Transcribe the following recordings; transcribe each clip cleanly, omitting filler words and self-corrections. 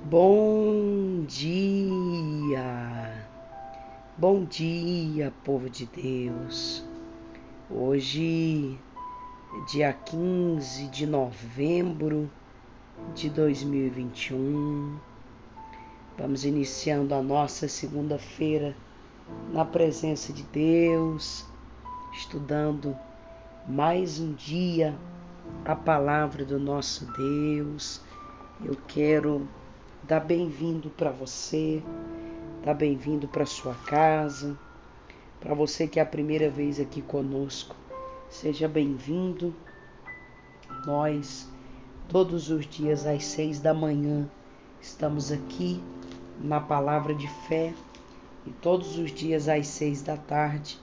Bom dia, povo de Deus. Hoje, dia 15 de novembro de 2021, vamos iniciando a nossa segunda-feira na presença de Deus, estudando mais um dia a palavra do nosso Deus. Eu quero dar bem-vindo para você, dar bem-vindo para sua casa, para você que é a primeira vez aqui conosco. Seja bem-vindo. Nós, todos os dias às 6 da manhã, estamos aqui na palavra de fé e todos os dias às 6 da tarde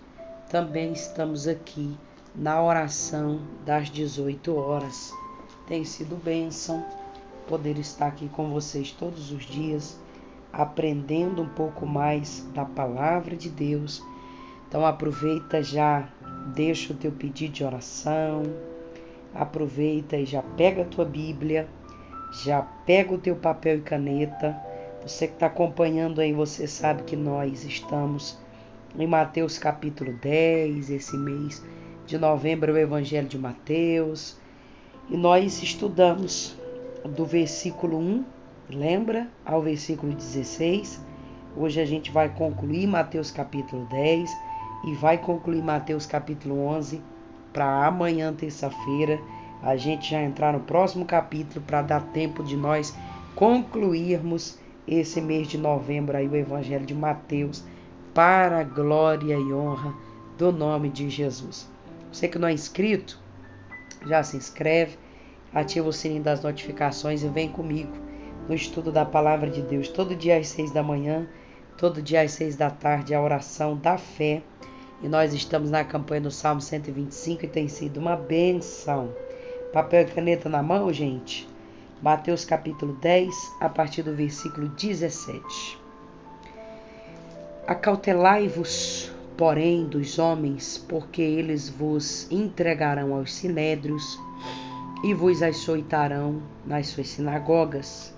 também estamos aqui na oração das 18 horas. Tem sido bênção poder estar aqui com vocês todos os dias, aprendendo um pouco mais da palavra de Deus. Então aproveita, já deixa o teu pedido de oração, aproveita e já pega a tua Bíblia, já pega o teu papel e caneta. Você que está acompanhando aí, você sabe que nós estamos em Mateus capítulo 10, esse mês de novembro é o Evangelho de Mateus, e nós estudamos do versículo 1, lembra, ao versículo 16. Hoje a gente vai concluir Mateus capítulo 10 e vai concluir Mateus capítulo 11 para amanhã, terça-feira, a gente já entrar no próximo capítulo para dar tempo de nós concluirmos esse mês de novembro aí o Evangelho de Mateus para a glória e honra do nome de Jesus. Você que não é inscrito, já se inscreve, ativa o sininho das notificações e vem comigo no estudo da palavra de Deus. Todo dia às 6 da manhã, todo dia às 6 da tarde, a oração da fé. E nós estamos na campanha do Salmo 125 e tem sido uma benção. Papel e caneta na mão, gente. Mateus capítulo 10, a partir do versículo 17. Acautelai-vos, porém, dos homens, porque eles vos entregarão aos sinédrios e vos açoitarão nas suas sinagogas.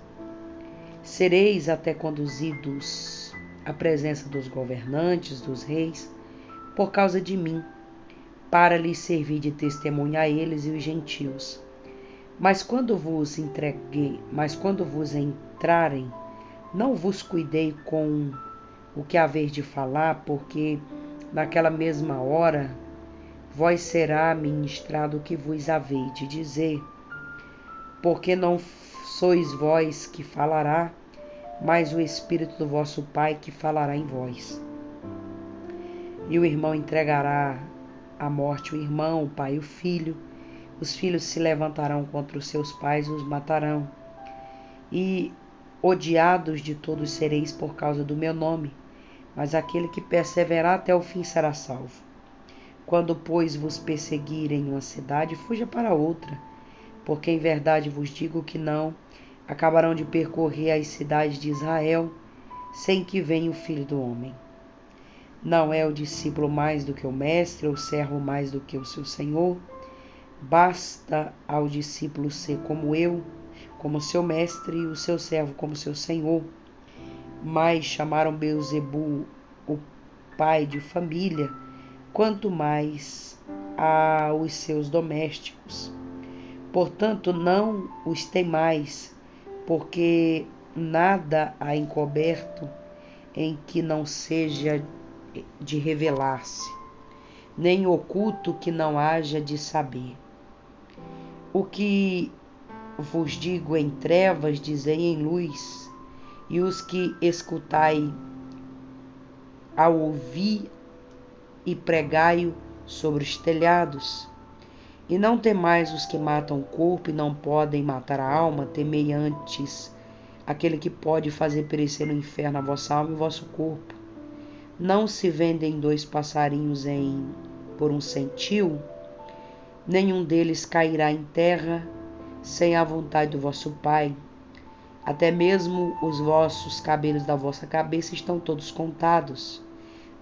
Sereis até conduzidos à presença dos governantes, dos reis, por causa de mim, para lhes servir de testemunha a eles e os gentios. Mas quando vos entrarem, não vos cuidei com o que haver de falar, porque naquela mesma hora vós será ministrado o que vos haver de dizer, porque não sois vós que falará, mas o Espírito do vosso Pai que falará em vós. E o irmão entregará à morte o irmão, o pai o filho. Os filhos se levantarão contra os seus pais e os matarão. E odiados de todos sereis por causa do meu nome, mas aquele que perseverar até o fim será salvo. Quando, pois, vos perseguirem uma cidade, fuja para outra, porque em verdade vos digo que não acabarão de percorrer as cidades de Israel, sem que venha o Filho do Homem. Não é o discípulo mais do que o mestre, ou o servo mais do que o seu senhor? Basta ao discípulo ser como eu, como seu mestre, e o seu servo como seu senhor. Mas chamaram Beelzebul, o pai de família, quanto mais aos seus domésticos. Portanto, não os temais, porque nada há encoberto em que não seja de revelar-se, nem oculto que não haja de saber. O que vos digo em trevas, dizei em luz, e os que escutai ao ouvir e pregai-o sobre os telhados. E não temais os que matam o corpo e não podem matar a alma, temei antes aquele que pode fazer perecer no inferno a vossa alma e o vosso corpo. Não se vendem 2 passarinhos por 1 centil, nenhum deles cairá em terra sem a vontade do vosso Pai. Até mesmo os vossos cabelos da vossa cabeça estão todos contados.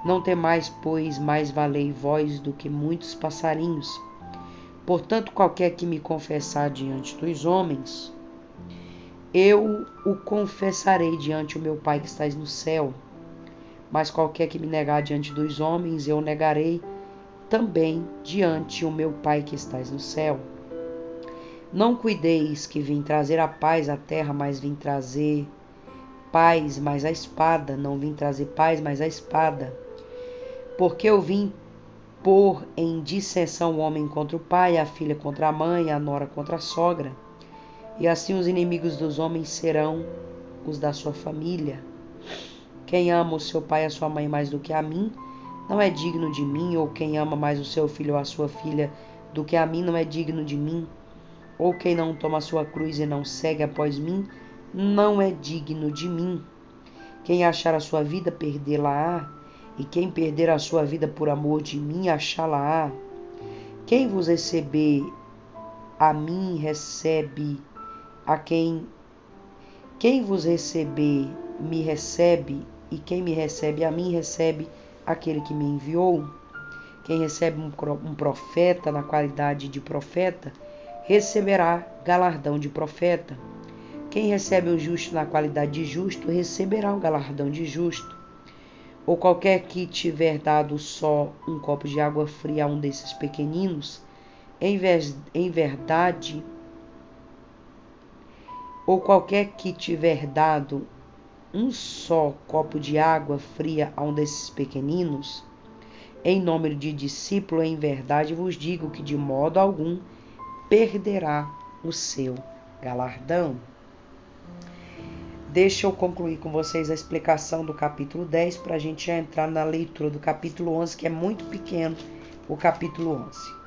Não temais, pois, mais valei vós do que muitos passarinhos. Portanto, qualquer que me confessar diante dos homens, eu o confessarei diante o meu Pai que estás no céu. Mas qualquer que me negar diante dos homens, eu negarei também diante o meu Pai que estás no céu. Não cuideis que vim trazer a paz à terra, mas vim trazer paz, mas a espada. Não vim trazer paz, mas a espada. Porque eu vim pôr em dissensão o homem contra o pai, a filha contra a mãe, a nora contra a sogra. E assim os inimigos dos homens serão os da sua família. Quem ama o seu pai e a sua mãe mais do que a mim, não é digno de mim. Ou quem ama mais o seu filho ou a sua filha do que a mim, não é digno de mim. Ou quem não toma a sua cruz e não segue após mim, não é digno de mim. Quem achar a sua vida, perdê-la-á. E quem perder a sua vida por amor de mim, achá-la-á. Quem vos receber a mim, recebe a quem vos receber, me recebe, e quem me recebe a mim, recebe aquele que me enviou. Quem recebe um profeta na qualidade de profeta, receberá galardão de profeta. Quem recebe um justo na qualidade de justo, receberá um galardão de justo. Ou qualquer que tiver dado só um copo de água fria a um desses pequeninos, em verdade, ou qualquer que tiver dado um só copo de água fria a um desses pequeninos, em nome de discípulo, em verdade vos digo que de modo algum perderá o seu galardão. Deixa eu concluir com vocês a explicação do capítulo 10 para a gente já entrar na leitura do capítulo 11, que é muito pequeno, o capítulo 11.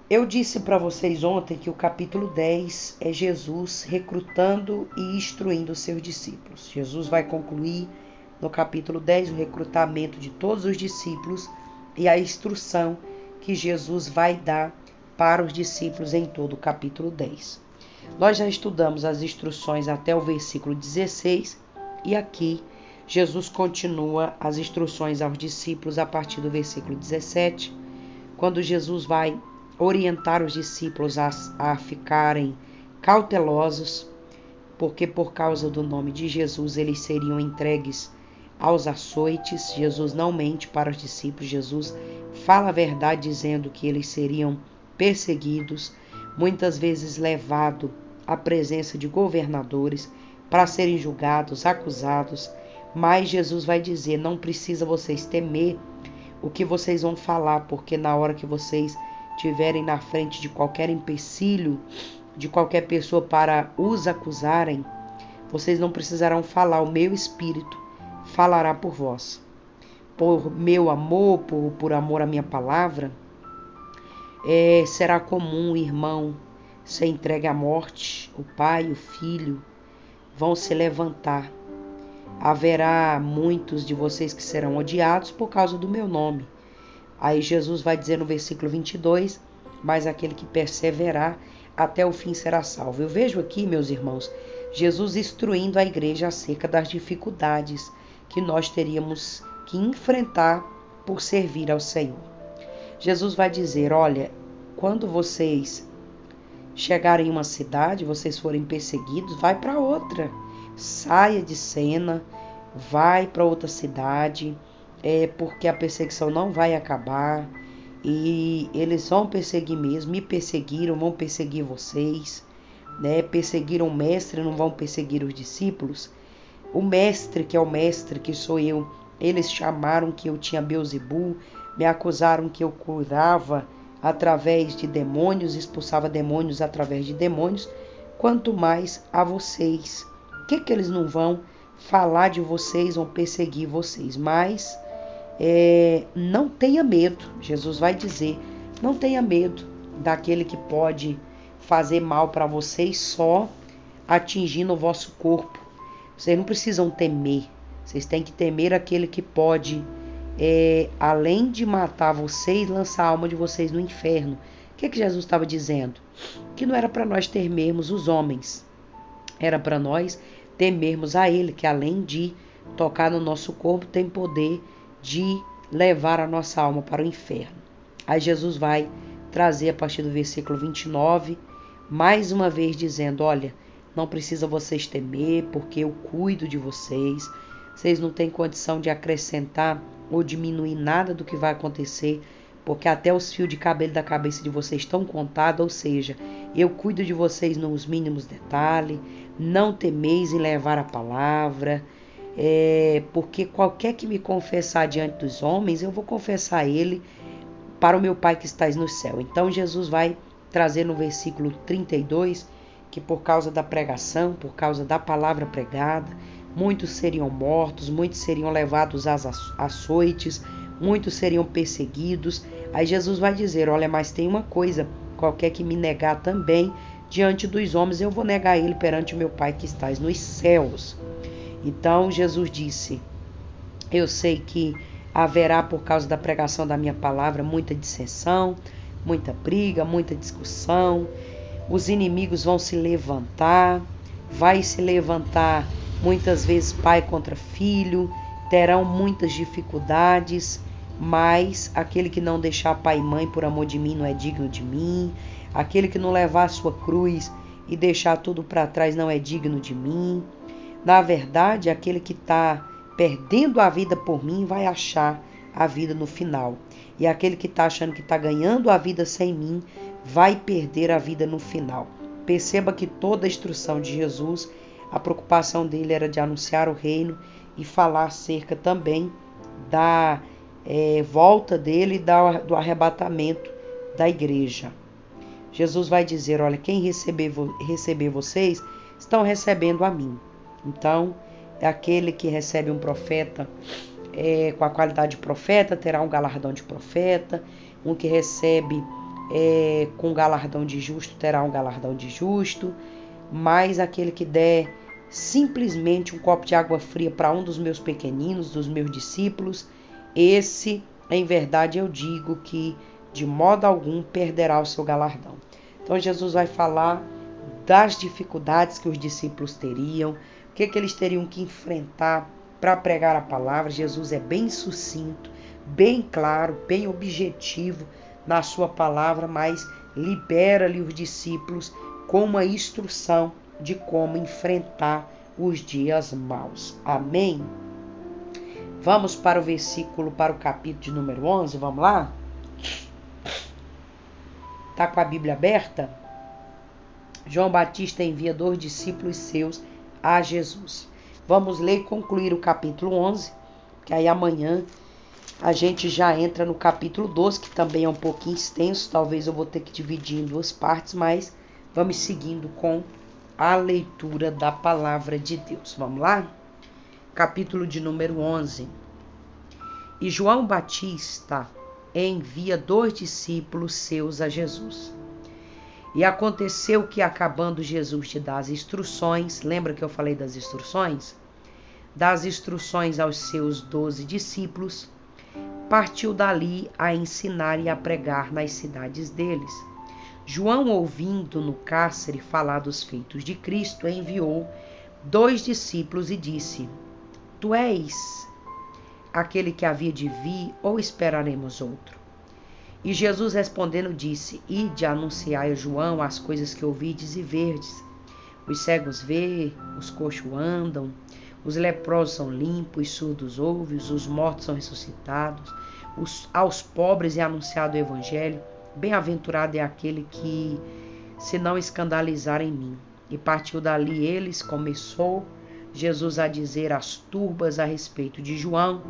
Eu disse para vocês ontem que o capítulo 10 é Jesus recrutando e instruindo os seus discípulos. Jesus vai concluir no capítulo 10 o recrutamento de todos os discípulos e a instrução que Jesus vai dar para os discípulos em todo o capítulo 10. Nós já estudamos as instruções até o versículo 16 e aqui Jesus continua as instruções aos discípulos a partir do versículo 17, quando Jesus vai orientar os discípulos a ficarem cautelosos, porque por causa do nome de Jesus eles seriam entregues aos açoites. Jesus não mente para os discípulos, Jesus fala a verdade dizendo que eles seriam perseguidos, muitas vezes levados à presença de governadores para serem julgados, acusados, mas Jesus vai dizer, não precisa vocês temer o que vocês vão falar, porque na hora que vocês estiverem na frente de qualquer empecilho, de qualquer pessoa para os acusarem, vocês não precisarão falar, o meu Espírito falará por vós. Por meu amor, por amor à minha palavra, será comum o irmão ser entregue à morte, o pai, o filho vão se levantar. Haverá muitos de vocês que serão odiados por causa do meu nome. Aí Jesus vai dizer no versículo 22, mas aquele que perseverar até o fim será salvo. Eu vejo aqui, meus irmãos, Jesus instruindo a igreja acerca das dificuldades que nós teríamos que enfrentar por servir ao Senhor. Jesus vai dizer, olha, quando vocês chegarem em uma cidade, vocês forem perseguidos, vai para outra. Saia de cena, vai para outra cidade, porque a perseguição não vai acabar e eles vão perseguir mesmo, me perseguiram, vão perseguir vocês, né? Perseguiram o mestre, não vão perseguir os discípulos. O mestre, que é o mestre, que sou eu, eles chamaram que eu tinha Beelzebul, me acusaram que eu curava através de demônios, expulsava demônios através de demônios, quanto mais a vocês. O que eles não vão falar de vocês, vão perseguir vocês, mas não tenha medo, Jesus vai dizer, não tenha medo daquele que pode fazer mal para vocês só atingindo o vosso corpo. Vocês não precisam temer, vocês têm que temer aquele que pode, além de matar vocês, lançar a alma de vocês no inferno. O que Jesus estava dizendo? Que não era para nós temermos os homens, era para nós temermos a Ele, que além de tocar no nosso corpo, tem poder de levar a nossa alma para o inferno. Aí Jesus vai trazer a partir do versículo 29, mais uma vez dizendo, olha, Não precisa vocês temer, porque eu cuido de vocês. Vocês não têm condição de acrescentar ou diminuir nada do que vai acontecer, porque até os fios de cabelo da cabeça de vocês estão contados, ou seja, eu cuido de vocês nos mínimos detalhes. Não temeis em levar a palavra, porque qualquer que me confessar diante dos homens, eu vou confessar ele para o meu Pai que estás no céu. Então Jesus vai trazer no versículo 32, que por causa da pregação, por causa da palavra pregada, muitos seriam mortos, muitos seriam levados às açoites, muitos seriam perseguidos. Aí Jesus vai dizer, olha, mas tem uma coisa, qualquer que me negar também diante dos homens, eu vou negar ele perante o meu Pai que estás nos céus. Então Jesus disse, eu sei que haverá por causa da pregação da minha palavra muita dissensão, muita briga, muita discussão. Os inimigos vão se levantar, vai se levantar muitas vezes pai contra filho, terão muitas dificuldades, mas aquele que não deixar pai e mãe por amor de mim não é digno de mim. Aquele que não levar a sua cruz e deixar tudo para trás não é digno de mim. Na verdade, aquele que está perdendo a vida por mim vai achar a vida no final. E aquele que está achando que está ganhando a vida sem mim vai perder a vida no final. Perceba que toda a instrução de Jesus, a preocupação dele era de anunciar o reino e falar acerca também da volta dele e do arrebatamento da igreja. Jesus vai dizer, olha, quem receber vocês, estão recebendo a mim. Então, aquele que recebe um profeta com a qualidade de profeta, terá um galardão de profeta. Um que recebe com galardão de justo, terá um galardão de justo. Mas aquele que der simplesmente um copo de água fria para um dos meus pequeninos, dos meus discípulos, esse, em verdade, eu digo que de modo algum perderá o seu galardão. Então Jesus vai falar das dificuldades que os discípulos teriam, o que eles teriam que enfrentar para pregar a palavra. Jesus é bem sucinto, bem claro, bem objetivo na sua palavra, mas libera-lhe os discípulos com uma instrução de como enfrentar os dias maus. Amém? Vamos para o capítulo de número 11, vamos lá? Está com a Bíblia aberta? João Batista envia 2 discípulos seus a Jesus. Vamos ler e concluir o capítulo 11, que aí amanhã a gente já entra no capítulo 12, que também é um pouquinho extenso, talvez eu vou ter que dividir em 2 partes, mas vamos seguindo com a leitura da palavra de Deus. Vamos lá? Capítulo de número 11. E João Batista envia 2 discípulos seus a Jesus. E aconteceu que, acabando Jesus de dar as instruções, lembra que eu falei das instruções? Das instruções aos seus 12 discípulos, partiu dali a ensinar e a pregar nas cidades deles. João, ouvindo no cárcere falar dos feitos de Cristo, enviou 2 discípulos e disse, Tu és aquele que havia de vir, ou esperaremos outro? E Jesus respondendo disse, Ide anunciai a João as coisas que ouvides e verdes. Os cegos vê, os coxos andam, os leprosos são limpos, os surdos ouvem, os mortos são ressuscitados, aos pobres é anunciado o evangelho. Bem-aventurado é aquele que se não escandalizar em mim. E partiu dali eles, começou Jesus a dizer às turbas a respeito de João,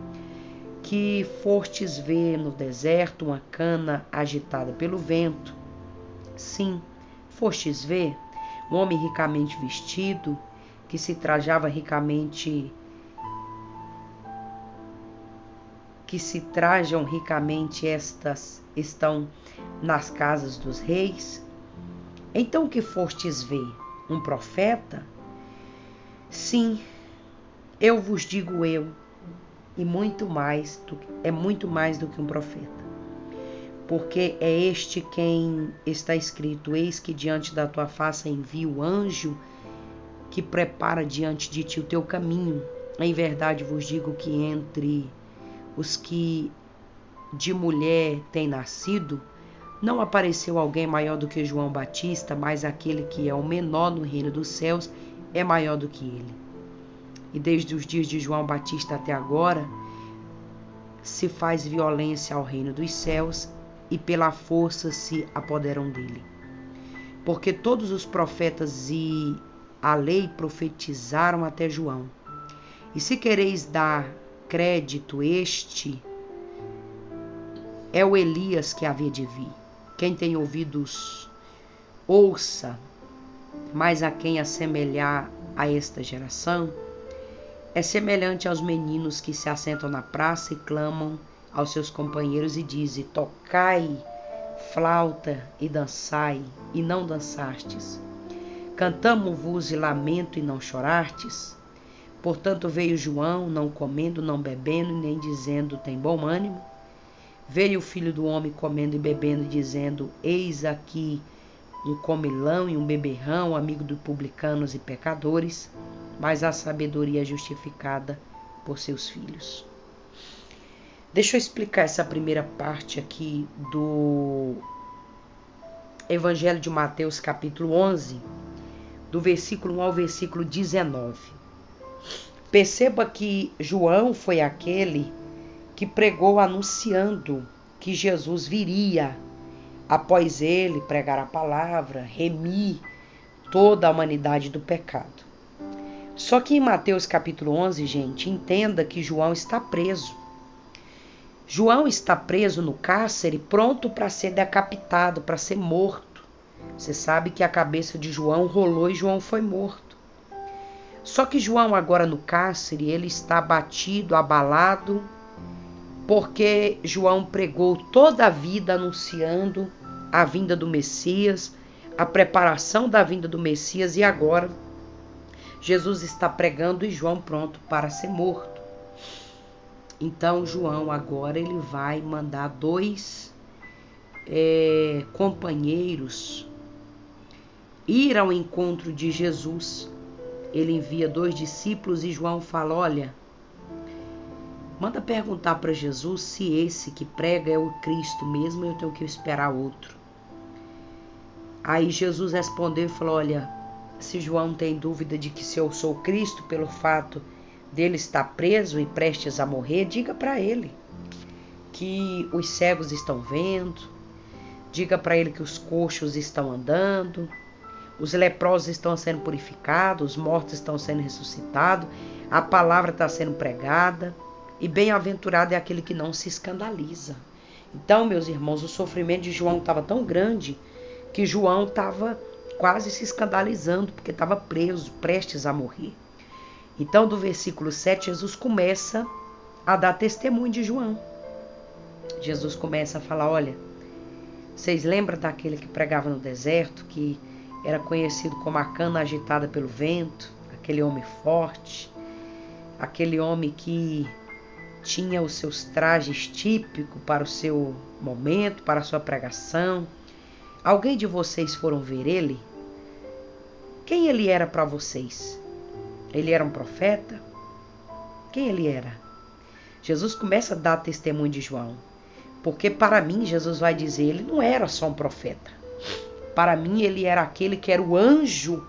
que fostes ver no deserto uma cana agitada pelo vento. Sim, fostes ver um homem ricamente vestido, que se trajam ricamente estas estão nas casas dos reis. Então o que fostes ver? Um profeta? Sim, eu vos digo e muito mais do que um profeta. Porque é este quem está escrito, eis que diante da tua face envio o anjo que prepara diante de ti o teu caminho. Em verdade vos digo que entre os que de mulher têm nascido, Não apareceu alguém maior do que João Batista, mas aquele que é o menor no reino dos céus é maior do que ele. E desde os dias de João Batista até agora, se faz violência ao reino dos céus e pela força se apoderam dele. Porque todos os profetas e a lei profetizaram até João. E se quereis dar crédito, este é o Elias que havia de vir. Quem tem ouvidos, ouça, mas a quem assemelhar a esta geração, é semelhante aos meninos que se assentam na praça e clamam aos seus companheiros e dizem: tocai flauta e dançai, e não dançastes. Cantamo-vos e lamento e não chorastes. Portanto veio João, não comendo, não bebendo, nem dizendo: tem bom ânimo. Veio o Filho do Homem comendo e bebendo, dizendo: eis aqui um comilão e um beberrão, amigo de publicanos e pecadores, mas a sabedoria é justificada por seus filhos. Deixa eu explicar essa primeira parte aqui do Evangelho de Mateus, capítulo 11, do versículo 1 ao versículo 19. Perceba que João foi aquele que pregou anunciando que Jesus viria após ele pregar a palavra, remir toda a humanidade do pecado. Só que em Mateus capítulo 11, gente, entenda que João está preso. João está preso no cárcere, pronto para ser decapitado, para ser morto. Você sabe que a cabeça de João rolou e João foi morto. Só que João agora no cárcere, ele está abatido, abalado, porque João pregou toda a vida anunciando a vinda do Messias, a preparação da vinda do Messias, e agora Jesus está pregando e João pronto para ser morto. Então João agora ele vai mandar dois companheiros ir ao encontro de Jesus. Ele envia 2 discípulos e João fala: olha, manda perguntar para Jesus se esse que prega é o Cristo mesmo, eu tenho que esperar outro. Aí Jesus respondeu e falou: olha, se João tem dúvida de que se eu sou Cristo, pelo fato dele estar preso e prestes a morrer, diga para ele que os cegos estão vendo, diga para ele que os coxos estão andando, os leprosos estão sendo purificados, os mortos estão sendo ressuscitados, a palavra está sendo pregada, e bem-aventurado é aquele que não se escandaliza. Então, meus irmãos, o sofrimento de João estava tão grande que João estava quase se escandalizando, porque estava preso, prestes a morrer. Então, do versículo 7, Jesus começa a dar testemunho de João. Jesus começa a falar: olha, vocês lembram daquele que pregava no deserto, que era conhecido como a cana agitada pelo vento, aquele homem forte, aquele homem que tinha os seus trajes típicos para o seu momento, para a sua pregação? Alguém de vocês foram ver ele? Quem ele era para vocês? Ele era um profeta? Quem ele era? Jesus começa a dar testemunho de João, porque para mim, Jesus vai dizer, ele não era só um profeta. Para mim, ele era aquele que era o anjo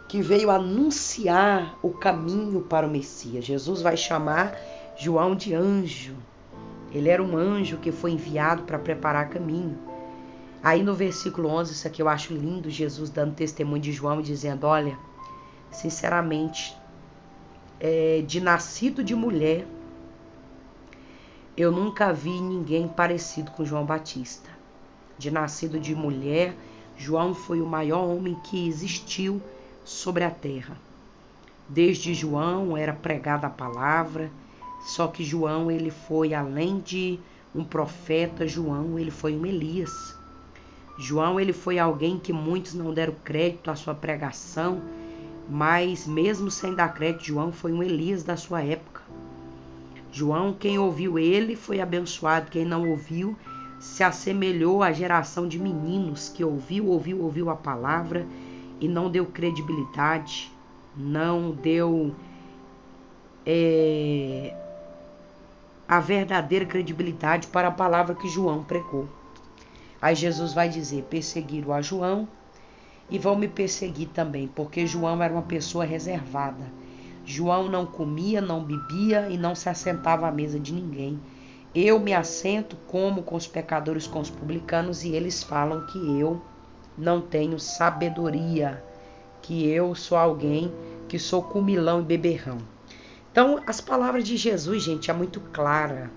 que veio anunciar o caminho para o Messias. Jesus vai chamar João de anjo. Ele era um anjo que foi enviado para preparar caminho. Aí no versículo 11, isso aqui eu acho lindo, Jesus dando testemunho de João e dizendo: olha, sinceramente, de nascido de mulher, eu nunca vi ninguém parecido com João Batista. De nascido de mulher, João foi o maior homem que existiu sobre a terra. Desde João era pregada a palavra, só que João ele foi além de um profeta, João ele foi um Elias. João ele foi alguém que muitos não deram crédito à sua pregação, mas mesmo sem dar crédito, João foi um Elias da sua época. João, quem ouviu ele foi abençoado, quem não ouviu se assemelhou à geração de meninos que ouviu a palavra e não deu credibilidade, não deu a verdadeira credibilidade para a palavra que João pregou. Aí Jesus vai dizer: perseguiram a João e vão me perseguir também, porque João era uma pessoa reservada. João não comia, não bebia e não se assentava à mesa de ninguém. Eu me assento, como com os pecadores, com os publicanos, e eles falam que eu não tenho sabedoria, que eu sou alguém que sou comilão e beberrão. Então, as palavras de Jesus, gente, é muito clara.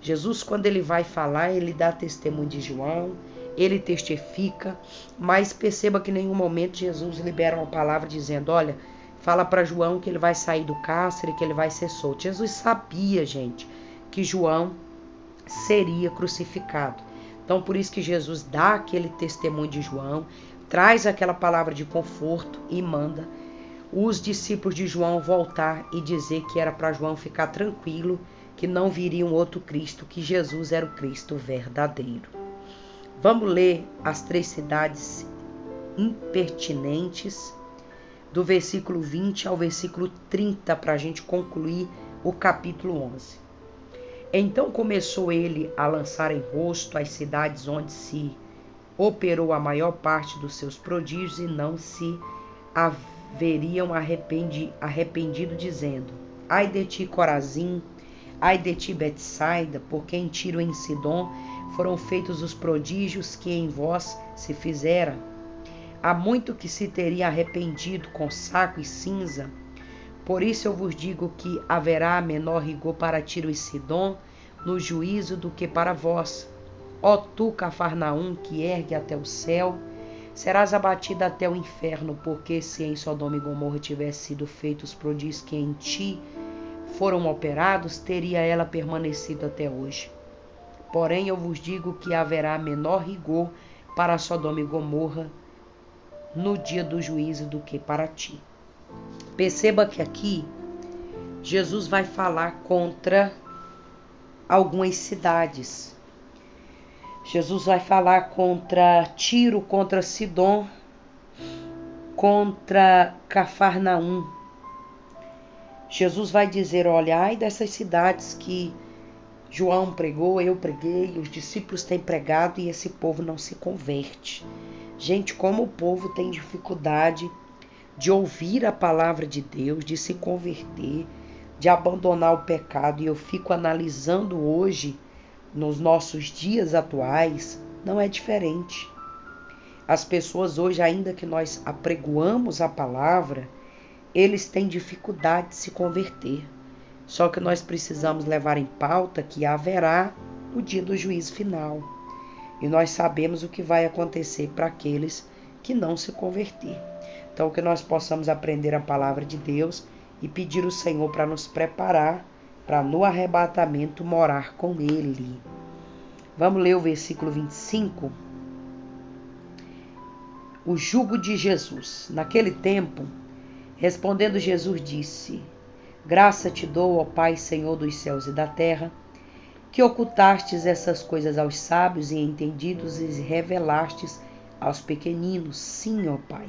Jesus, quando ele vai falar, ele dá testemunho de João, ele testifica, mas perceba que em nenhum momento Jesus libera uma palavra dizendo: olha, fala para João que ele vai sair do cárcere, que ele vai ser solto. Jesus sabia, gente, que João seria crucificado. Então, por isso que Jesus dá aquele testemunho de João, traz aquela palavra de conforto e manda os discípulos de João voltar e dizer que era para João ficar tranquilo, que não viria um outro Cristo, que Jesus era o Cristo verdadeiro. Vamos ler as 3 cidades impertinentes, do versículo 20 ao versículo 30, para a gente concluir o capítulo 11. Então começou ele a lançar em rosto as cidades onde se operou a maior parte dos seus prodígios, e não se haveriam arrependido, dizendo: ai de ti, Corazim, ai de ti, Betsaida, porque em Tiro e em Sidom foram feitos os prodígios que em vós se fizeram. Há muito que se teria arrependido com saco e cinza. Por isso eu vos digo que haverá menor rigor para Tiro e Sidom no juízo do que para vós. Ó tu, Cafarnaum, que ergue até o céu, serás abatida até o inferno, porque se em Sodoma e Gomorra tivessem sido feitos os prodígios que em ti foram operados, teria ela permanecido até hoje. Porém eu vos digo que haverá menor rigor para Sodoma e Gomorra no dia do juízo do que para ti. Perceba que aqui Jesus vai falar contra algumas cidades. Jesus vai falar contra Tiro, contra Sidom, contra Cafarnaum. Jesus vai dizer: olha, ai dessas cidades que João pregou, eu preguei, os discípulos têm pregado e esse povo não se converte. Gente, como o povo tem dificuldade de ouvir a palavra de Deus, de se converter, de abandonar o pecado. E eu fico analisando hoje, nos nossos dias atuais, não é diferente. As pessoas hoje, ainda que nós apregoamos a palavra, eles têm dificuldade de se converter. Só que nós precisamos levar em pauta que haverá o dia do juízo final. E nós sabemos o que vai acontecer para aqueles que não se converter. Então, que nós possamos aprender a palavra de Deus e pedir ao Senhor para nos preparar para no arrebatamento morar com Ele. Vamos ler o versículo 25. O jugo de Jesus. Naquele tempo, respondendo Jesus, disse: graça te dou, ó Pai, Senhor dos céus e da terra, que ocultastes essas coisas aos sábios e entendidos e revelastes aos pequeninos. Sim, ó Pai,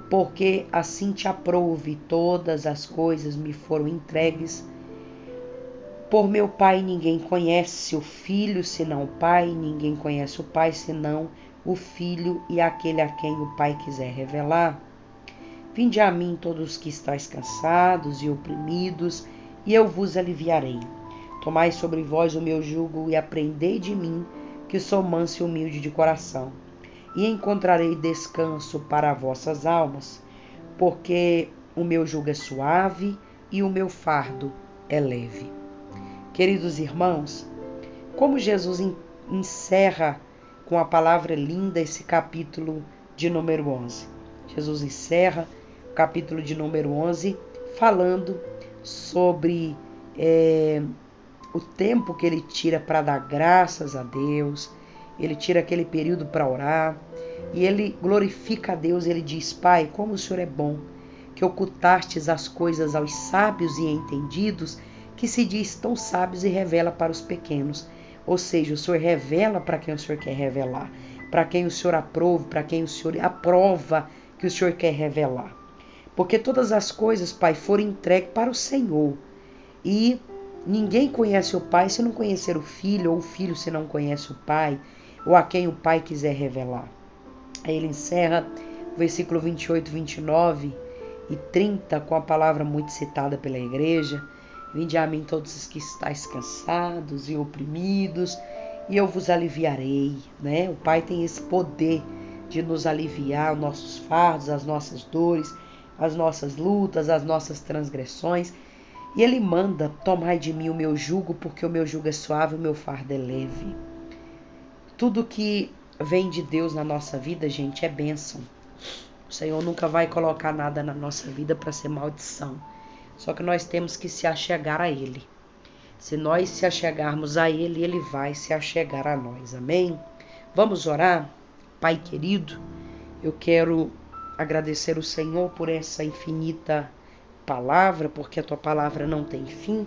porque assim te aprouve, todas as coisas me foram entregues por meu Pai. Ninguém conhece o Filho senão o Pai, ninguém conhece o Pai senão o Filho e aquele a quem o Pai quiser revelar. Vinde a mim todos os que estáis cansados e oprimidos, e eu vos aliviarei. Tomai sobre vós o meu jugo e aprendei de mim, que sou manso e humilde de coração, e encontrarei descanso para vossas almas, porque o meu jugo é suave e o meu fardo é leve. Queridos irmãos, como Jesus encerra com a palavra linda esse capítulo de número 11. Jesus encerra o capítulo de número 11 falando sobre o tempo que ele tira para dar graças a Deus. Ele tira aquele período para orar e ele glorifica a Deus. Ele diz: Pai, como o Senhor é bom, que ocultastes as coisas aos sábios e entendidos, que se diz tão sábios, e revela para os pequenos. Ou seja, o Senhor revela para quem o Senhor quer revelar, para quem o Senhor aprova, para quem o Senhor aprova que o Senhor quer revelar. Porque todas as coisas, Pai, foram entregues para o Senhor. E ninguém conhece o Pai se não conhecer o Filho, ou o Filho se não conhece o Pai. ou a quem o Pai quiser revelar. Aí ele encerra o versículo 28, 29 e 30 com a palavra muito citada pela igreja: vinde a mim todos os que estáis cansados e oprimidos, e eu vos aliviarei, né? O Pai tem esse poder de nos aliviar os nossos fardos, as nossas dores, as nossas lutas, as nossas transgressões. E Ele manda: tomai de mim o meu jugo, porque o meu jugo é suave, o meu fardo é leve. Tudo que vem de Deus na nossa vida, gente, é bênção. O Senhor nunca vai colocar nada na nossa vida para ser maldição. Só que nós temos que se achegar a Ele. Se nós se achegarmos a Ele, Ele vai se achegar a nós. Amém? Vamos orar? Pai querido, eu quero agradecer o Senhor por essa infinita palavra, porque a Tua palavra não tem fim.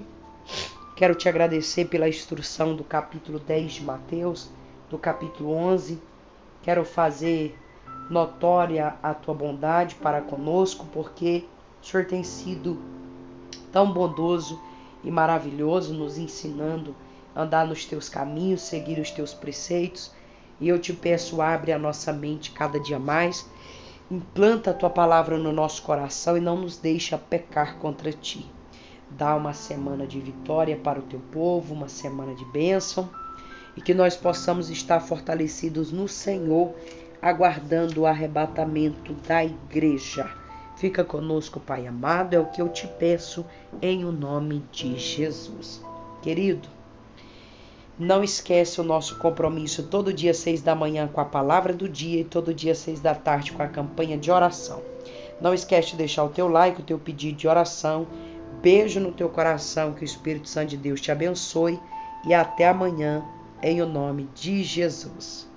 Quero te agradecer pela instrução do capítulo 10 de Mateus, do capítulo 11. Quero fazer notória a Tua bondade para conosco, porque o Senhor tem sido tão bondoso e maravilhoso, nos ensinando a andar nos Teus caminhos, seguir os Teus preceitos. E eu te peço, abre a nossa mente cada dia mais, implanta a Tua palavra no nosso coração e não nos deixa pecar contra Ti. Dá uma semana de vitória para o Teu povo, uma semana de bênção, e que nós possamos estar fortalecidos no Senhor, aguardando o arrebatamento da igreja. Fica conosco, Pai amado, é o que eu te peço em o nome de Jesus. Querido, não esquece o nosso compromisso todo dia 6 da manhã com a palavra do dia e todo dia 6 da tarde com a campanha de oração. Não esquece de deixar o teu like, o teu pedido de oração. Beijo no teu coração, que o Espírito Santo de Deus te abençoe e até amanhã, em o nome de Jesus.